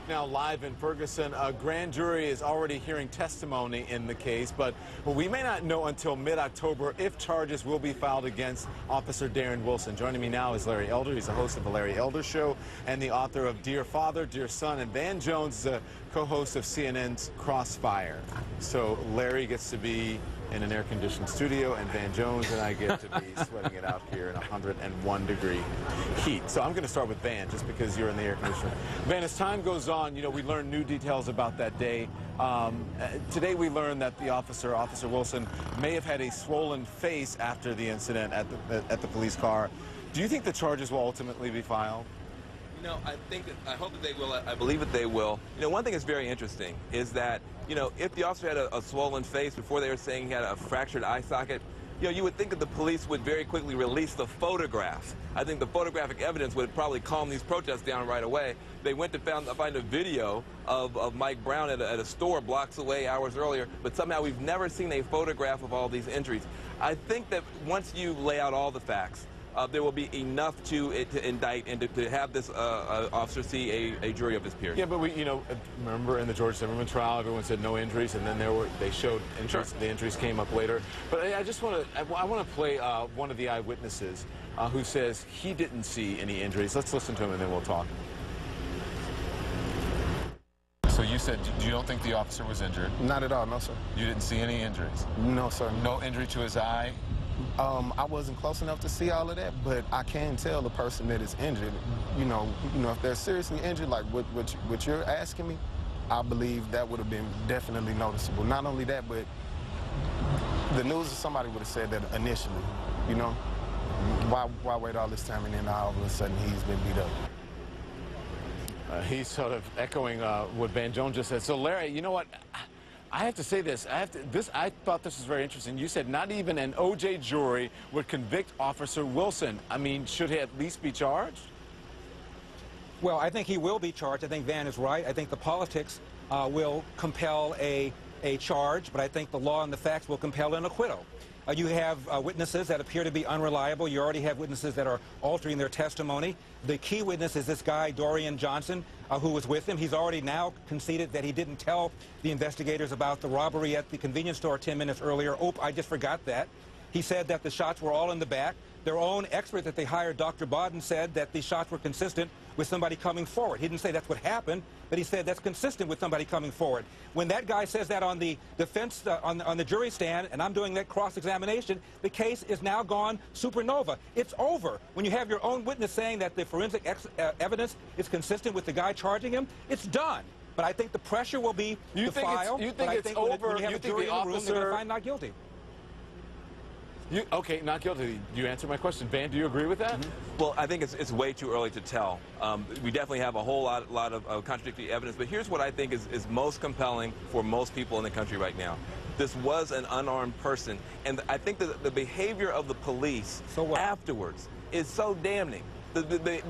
now live in Ferguson. A grand jury is already hearing testimony in the case, but we may not know until mid-October if charges will be filed against Officer Darren Wilson. Joining me now is Larry Elder. He's the host of the Larry Elder Show and the author of Dear Father, Dear Son, and Van Jones is the co-host of CNN's Crossfire. So Larry gets to be in an air-conditioned studio, and Van Jones and I get to be sweating it out here in 101-degree heat. So I'm going to start with Van, just because you're in the air conditioner. Van, as time goes on, you know, we learn new details about that day. Today we learned that the Officer Wilson, may have had a swollen face after the incident at the police car. Do you think the charges will ultimately be filed? You know, I hope that they will. I believe that they will. You know, one thing that's very interesting is that, you know, if the officer had a swollen face before they were saying he had a fractured eye socket, you know, you would think that the police would very quickly release the photographs. I think the photographic evidence would probably calm these protests down right away. They went to find a video of Mike Brown at a store blocks away hours earlier, but somehow we've never seen a photograph of all these injuries. I think that once you lay out all the facts, there will be enough to indict and to have this officer see a jury of his peers. Yeah, but we, you know, remember in the George Zimmerman trial, everyone said no injuries, and then they showed injuries. Sure. The injuries came up later. But I just want to play one of the eyewitnesses who says he didn't see any injuries. Let's listen to him, and then we'll talk. So you said you don't think the officer was injured? Not at all, no, sir. You didn't see any injuries? No, sir. No injury to his eye? I wasn't close enough to see all of that, but I can tell the person that is injured. You know, if they're seriously injured, like what you're asking me, I believe that would have been definitely noticeable. Not only that, but the news, somebody would have said that initially. You know, why wait all this time and then all of a sudden he's been beat up? He's sort of echoing what Van Jones just said. So Larry, you know what? I have to say this. I thought this was very interesting. You said not even an OJ jury would convict Officer Wilson. I mean, should he at least be charged? Well, I think he will be charged. I think Van is right. I think the politics will compel a charge, but I think the law and the facts will compel an acquittal. You have witnesses that appear to be unreliable. You already have witnesses that are altering their testimony. The key witness is this guy, Dorian Johnson, who was with him. He's already now conceded that he didn't tell the investigators about the robbery at the convenience store 10 minutes earlier. Oh, I just forgot that. He said that the shots were all in the back. Their own expert that they hired, Dr. Bodden, said that the shots were consistent with somebody coming forward. He didn't say that's what happened, but he said that's consistent with somebody coming forward. When that guy says that on the defense, on the jury stand, and I'm doing that cross-examination, the case is now gone supernova. It's over. When you have your own witness saying that the forensic evidence is consistent with the guy charging him, it's done. But I think the pressure will be you the think file. You think it's over? When you have a jury in the room, they're going to find not guilty. Okay, not guilty. You answered my question. Van, do you agree with that? Mm-hmm. Well, I think it's way too early to tell. We definitely have a whole lot of contradictory evidence, but here's what I think is most compelling for most people in the country right now. This was an unarmed person, and I think that the behavior of the police afterwards is so damning. The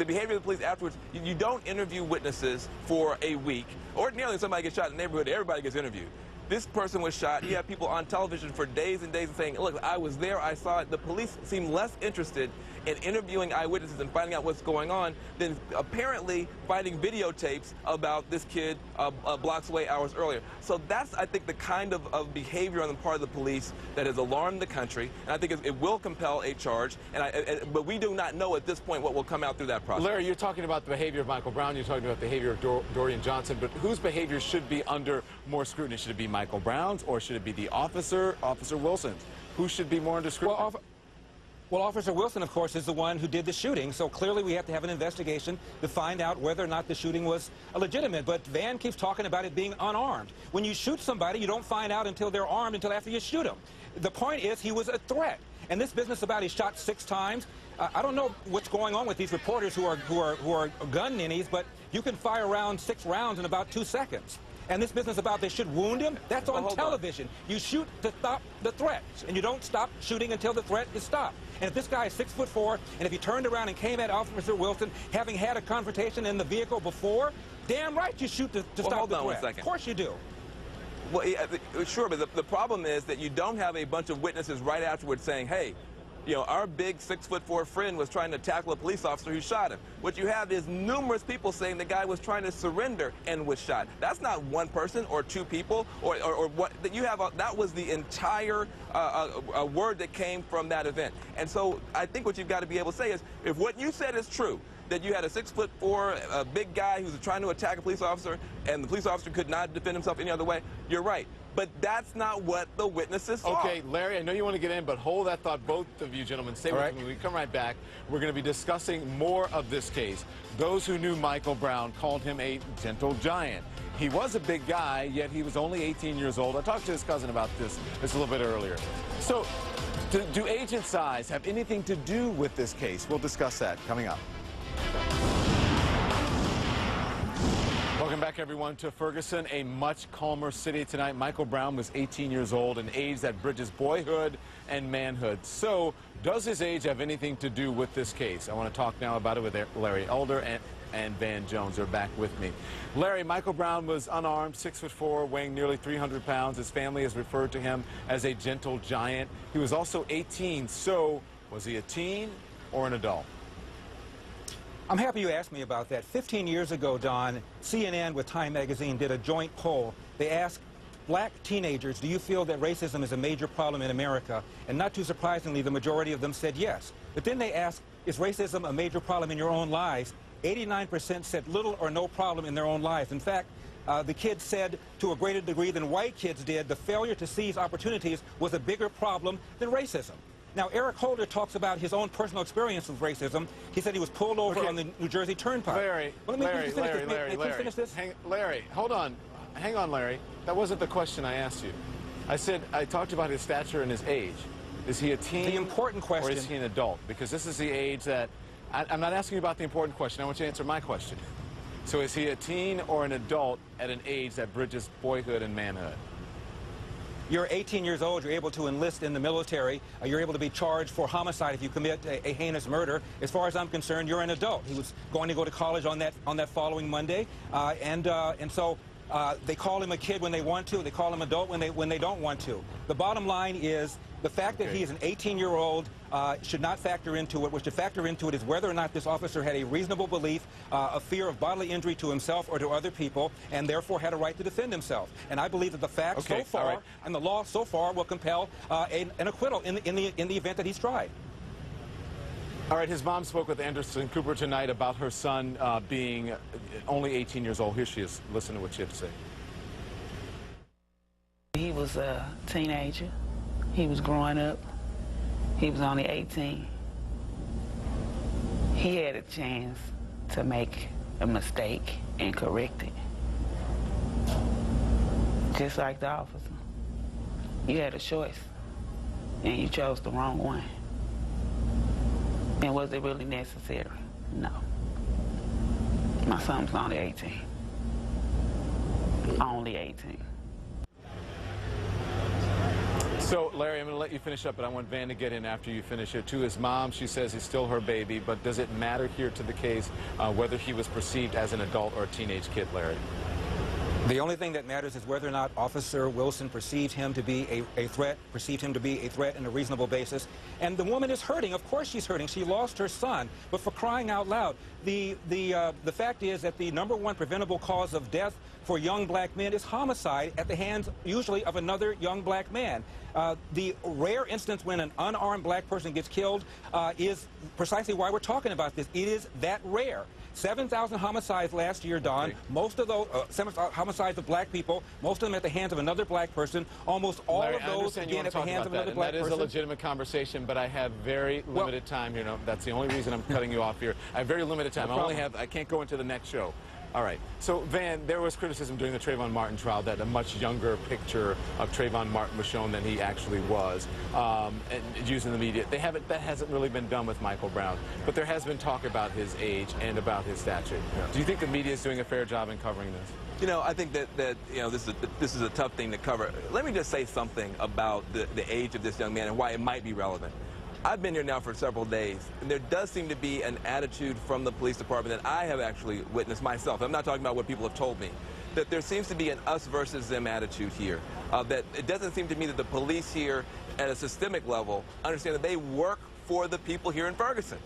behavior of the police afterwards, you don't interview witnesses for a week. Ordinarily, when somebody gets shot in the neighborhood, everybody gets interviewed. This person was shot. You have people on television for days and days saying, look, I was there, I saw it. The police seem less interested in interviewing eyewitnesses and finding out what's going on than apparently finding videotapes about this kid blocks away hours earlier. So that's, I think, the kind of behavior on the part of the police that has alarmed the country, and I think it will compel a charge, but we do not know at this point what will come out through that process. Larry, you're talking about the behavior of Michael Brown, you're talking about the behavior of Dorian Johnson, but whose behavior should be under more scrutiny? Should it be Michael Brown's, or should it be the Officer Wilson's? Who should be more under scrutiny? Well, Officer Wilson, of course, is the one who did the shooting, so clearly we have to have an investigation to find out whether or not the shooting was legitimate. But Van keeps talking about it being unarmed. When you shoot somebody, you don't find out until they're armed, until after you shoot them. The point is he was a threat. And this business about he shot 6 times, I don't know what's going on with these reporters who are gun ninnies, but you can fire around 6 rounds in about 2 seconds. And this business about they should wound him, that's on television. You shoot to stop the threat, and you don't stop shooting until the threat is stopped. And if this guy is 6'4", and if he turned around and came at Officer Wilson, having had a confrontation in the vehicle before, damn right you shoot to stop the threat. Hold on 1 second. Of course you do. Well, yeah, sure, but the problem is that you don't have a bunch of witnesses right afterwards saying, hey, our big 6'4" friend was trying to tackle a police officer who shot him. What you have is numerous people saying the guy was trying to surrender and was shot. That's not one person or two people or what you have. That was the entire word that came from that event. And so I think what you've got to be able to say is, if what you said is true, that you had a 6'4" big guy who was trying to attack a police officer and the police officer could not defend himself any other way, you're right. But that's not what the witnesses saw. Okay, Larry, I know you want to get in, but hold that thought, both of you gentlemen. Stay with me. When we come right back, we're going to be discussing more of this case. Those who knew Michael Brown called him a gentle giant. He was a big guy, yet he was only 18 years old. I talked to his cousin about this a little bit earlier. So, do age and size have anything to do with this case? We'll discuss that coming up. Welcome back, everyone, to Ferguson, a much calmer city tonight. Michael Brown was 18 years old, an age that bridges boyhood and manhood. So, does his age have anything to do with this case? I want to talk now about it with Larry Elder and Van Jones. They're back with me. Larry, Michael Brown was unarmed, 6'4", weighing nearly 300 pounds. His family has referred to him as a gentle giant. He was also 18, so was he a teen or an adult? I'm happy you asked me about that. 15 years ago, Don, CNN with Time magazine did a joint poll. They asked black teenagers, do you feel that racism is a major problem in America? And not too surprisingly, the majority of them said yes. But then they asked, is racism a major problem in your own lives? 89% said little or no problem in their own lives. In fact, the kids said, to a greater degree than white kids did, the failure to seize opportunities was a bigger problem than racism. Now, Eric Holder talks about his own personal experience with racism. He said he was pulled over on the New Jersey Turnpike. Larry, Larry, hold on. Hang on, Larry. That wasn't the question I asked you. I said, I talked about his stature and his age. Is he a teen? The important question. Or is he an adult? Because this is the age that, I'm not asking you about the important question. I want you to answer my question. So is he a teen or an adult at an age that bridges boyhood and manhood? You're 18 years old, you're able to enlist in the military, you're able to be charged for homicide if you commit a heinous murder. As far as I'm concerned, you're an adult. He was going to go to college on that following Monday, and so they call him a kid when they want to, they call him adult when they don't want to. The bottom line is the fact that he is an 18-year-old should not factor into it. What should factor into it is whether or not this officer had a reasonable belief, a fear of bodily injury to himself or to other people, and therefore had a right to defend himself. And I believe that the facts so far and the law so far will compel an acquittal in the event that he's tried. All right, his mom spoke with Anderson Cooper tonight about her son being only 18 years old. Here she is. Listen to what she had to say. He was a teenager. He was growing up. He was only 18. He had a chance to make a mistake and correct it. Just like the officer. You had a choice, and you chose the wrong one. And was it really necessary? No. My son was only 18. Only 18. So, Larry, I'm going to let you finish up, but I want Van to get in after you finish it. To his mom, she says he's still her baby, but does it matter here to the case whether he was perceived as an adult or a teenage kid, Larry? The only thing that matters is whether or not Officer Wilson perceived him to be a threat, in a reasonable basis. And the woman is hurting. Of course she's hurting. She lost her son. But for crying out loud, the fact is that the #1 preventable cause of death for young black men is homicide at the hands, usually, of another young black man. The rare instance when an unarmed black person gets killed is precisely why we're talking about this. It is that rare. 7,000 homicides last year, Don. Okay. Most of those homicides of black people, most of them at the hands of another black person. Almost all Larry, of those again at the hands of another black person. That is a legitimate conversation, but I have very limited time here. No, that's the only reason I'm cutting you off here. I have very limited time. I can't go into the next show. All right. So, Van, there was criticism during the Trayvon Martin trial that a much younger picture of Trayvon Martin was shown than he actually was, and used in the media. That hasn't really been done with Michael Brown, but there has been talk about his age and about his stature. Yeah. Do you think the media is doing a fair job in covering this? You know, I think that this is a tough thing to cover. Let me just say something about the age of this young man and why it might be relevant. I've been here now for several days, and there does seem to be an attitude from the police department that I have actually witnessed myself. I'm not talking about what people have told me. That there seems to be an us versus them attitude here. That it doesn't seem to me that the police here at a systemic level understand that they work for the people here in Ferguson.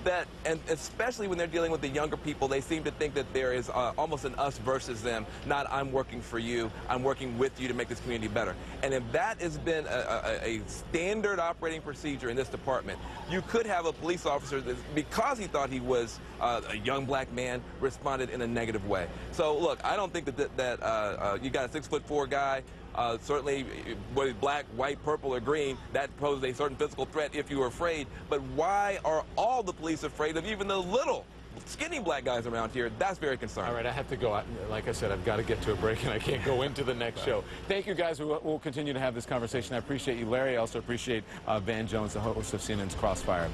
That, and especially when they're dealing with the younger people, they seem to think that there is almost an us versus them, not I'm working for you, I'm working with you to make this community better. And if that has been a standard operating procedure in this department, you could have a police officer that, because he thought he was a young black man, responded in a negative way. So look, I don't think that you got a 6'4" guy. Certainly, whether it's black, white, purple, or green, that poses a certain physical threat if you were afraid. But why are all the police afraid of even the little skinny black guys around here? That's very concerning. All right, I have to go. Like I said, I've got to get to a break, and I can't go into the next show. Thank you, guys. We'll continue to have this conversation. I appreciate you, Larry. I also appreciate Van Jones, the host of CNN's Crossfire.